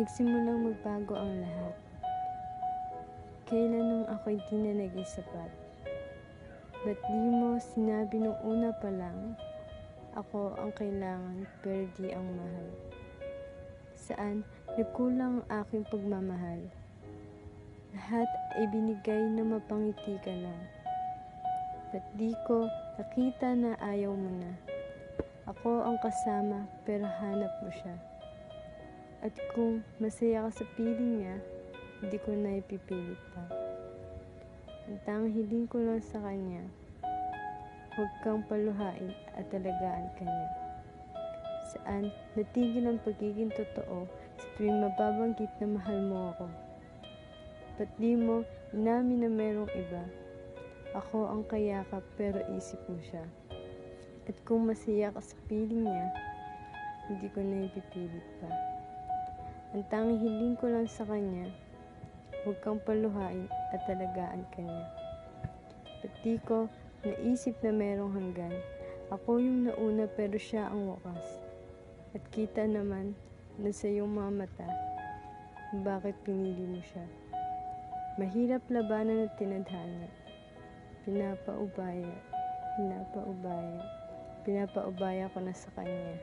nagsimulang magbago ang lahat. Kailan nung ako'y di na naging sapat? Ba't di mo sinabi nung una pa lang, ako ang kailangan pero di ang mahal? Saan nagkulang ang aking pagmamahal? Lahat ay binigay na mapangiti ka lang. Ba't di ko nakita na ayaw mo na? Ako ang kasama pero hanap mo siya. At kung masaya ka sa piling niya, hindi ko na ipipilit pa. Ang tanging hiling ko lang sa kanya, huwag kang paluhain at alagaan ka niya. Saan natigil ang pagiging totoo sa tuwing mababanggit na mahal mo ako? Ba't di mo inamin na merong iba? Ako ang kayakap pero isip mo siya. At kung masaya ka sa piling niya, hindi ko na ipipilit pa. Ang tanging hiling ko lang sa kanya, huwag kang paluhain at alagaan ka niya. Ba't di ko naisip na merong hanggan? Ako yung nauna pero siya ang wakas. At kita naman na sa iyong mga mata, bakit pinili mo siya? Mahirap labanan at tinadhana. Pinapaubaya ko na sa kanya.